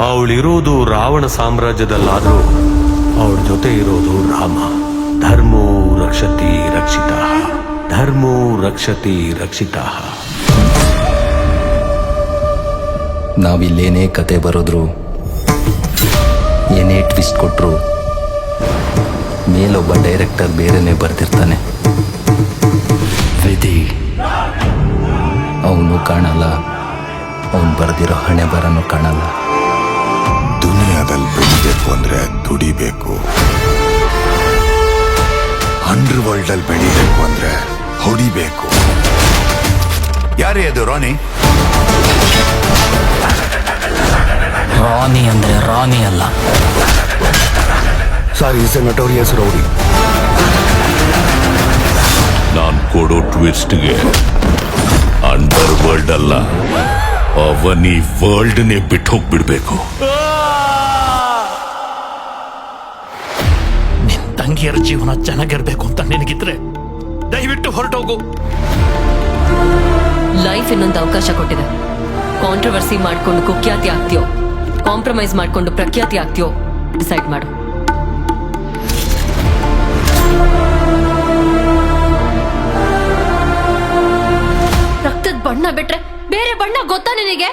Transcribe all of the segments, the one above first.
ಅವಳಿರೋದು ರಾವಣ ಸಾಮ್ರಾಜ್ಯದಲ್ಲಾದ್ರೂ ಅವಳ ಜೊತೆ ಇರೋದು ರಾಮ. ಧರ್ಮೋ ರಕ್ಷತಿ ರಕ್ಷಿತ, ಧರ್ಮೋ ರಕ್ಷತಿ ರಕ್ಷಿತ. ನಾವಿಲ್ಲೇನೇ ಕತೆ ಬರೋದ್ರು, ಏನೇ ಟ್ವಿಸ್ಟ್ ಕೊಟ್ರು, ಮೇಲೊಬ್ಬ ಡೈರೆಕ್ಟರ್ ಬೇರೆನೆ ಬರ್ತಿರ್ತಾನೆ. ವಿಧಿ ಅವನು ಕಾಣಲ್ಲ, ಅವನು ಬರೆದಿರೋ ಹಣೆ ಬರನು ಕಾಣಲ್ಲ. ದುನಿಯಾದಲ್ಲಿ ಬೆಳಿಬೇಕು ಅಂದ್ರೆ ದುಡಿಬೇಕು, ಅಂಡರ್ ವರ್ಲ್ಡ್ ಅಲ್ಲಿ ಬೆಳಿಬೇಕು ಅಂದ್ರೆ ಹೊಡಿಬೇಕು. ಯಾರೇ ಅದು ರಾನಿ? ರಾನಿ ಅಂದ್ರೆ ರಾನಿ ಅಲ್ಲ. ಸಾರಿ, ಇಸ್ ಎ ನಟೋರಿಯಸ್ ರೌಡಿ. ನಾನ್ ಕೊಡೋ ಟ್ವಿಸ್ಟ್ಗೆ ಅಂಡರ್ ವರ್ಲ್ಡ್ ಅಲ್ಲ, ಅವನಿ ವರ್ಲ್ಡ್ನೇ ಬಿಟ್ಟು ಹೋಗ್ಬಿಡ್ಬೇಕು. ನಿನ್ ತಂಗಿಯರ ಜೀವನ ಚೆನ್ನಾಗಿರ್ಬೇಕು ಅಂತ ನಿನಗಿದ್ರೆ ದಯವಿಟ್ಟು ಹೊರಟೋಗು. ಲೈಫ್ ಇನ್ನೊಂದು ಅವಕಾಶ ಕೊಟ್ಟಿದೆ. ಕಾಂಟ್ರವರ್ಸಿ ಮಾಡ್ಕೊಂಡು ಕುಖ್ಯಾತಿ ಆಗ್ತೀಯೋ, ಕಾಂಪ್ರಮೈಸ್ ಮಾಡ್ಕೊಂಡು ಪ್ರಖ್ಯಾತಿ ಆಗ್ತೀಯೋ, ಡಿಸೈಡ್ ಮಾಡು. ರಕ್ತದ ಬಣ್ಣ ಬಿಟ್ರೆ ಬೇರೆ ಬಣ್ಣ ಗೊತ್ತಾ ನಿನಗೆ?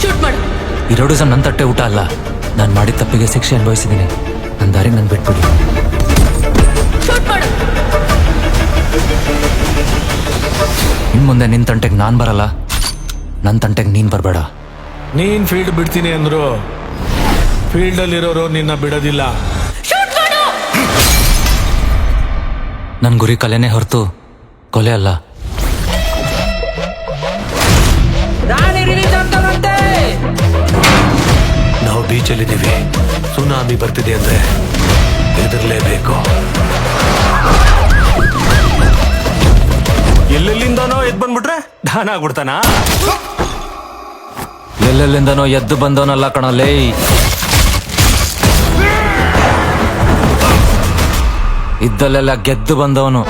ಶೂಟ್ ಮಾಡು. ಈ ರೌಡಿಸಮ್ ನನ್ನ ತಟ್ಟೆ ಊಟ ಅಲ್ಲ. ನಾನು ಮಾಡಿದ ತಪ್ಪಿಗೆ ಶಿಕ್ಷೆ ಅನುಭವಿಸಿದ್ದೀನಿ. ನನ್ನ ದಾರಿಗೆ ನಾನು ಬಿಟ್ಬಿಡಿ. ಶೂಟ್ ಮಾಡು. ಇನ್ನು ಮುಂದೆ ನಿನ್ನ ತಂಟೆಗೆ ನಾನು ಬರಲ್ಲ, ನನ್ನ ತಂಟೆಗೆ ನೀನು ಬರಬೇಡ. ನೀನ್ ಫೀಲ್ಡ್ ಬಿಡ್ತೀನಿ ಅಂದ್ರು ಫೀಲ್ಡ್ ಅಲ್ಲಿರೋರು ನಿನ್ನ ಬಿಡೋದಿಲ್ಲ. ನನ್ನ ಗುರಿ ಕಲೆನೇ ಹೊರತು ಕೊಲೆ ಅಲ್ಲ. ನಾವು ಬೀಚಲ್ಲಿದ್ದೀವಿ, ಸುನಾಮಿ ಬರ್ತಿದೆ ಅಂದ್ರೆ ಹೆದರ್ಲೇಬೇಕು. ಎಲ್ಲೆಲ್ಲಿಂದನೋ ಎದ್ ಬಂದ್ಬಿಟ್ರೆ ದಾನ ಆಗ್ಬಿಡ್ತಾನ. ಎಲ್ಲೆಲ್ಲಿಂದನೋ ಎದ್ದು ಬಂದವನಲ್ಲ ಕಣಲೇ. ಇದ್ದಲ್ಲೆಲ್ಲ ಗೆದ್ದು ಬಂದವನು.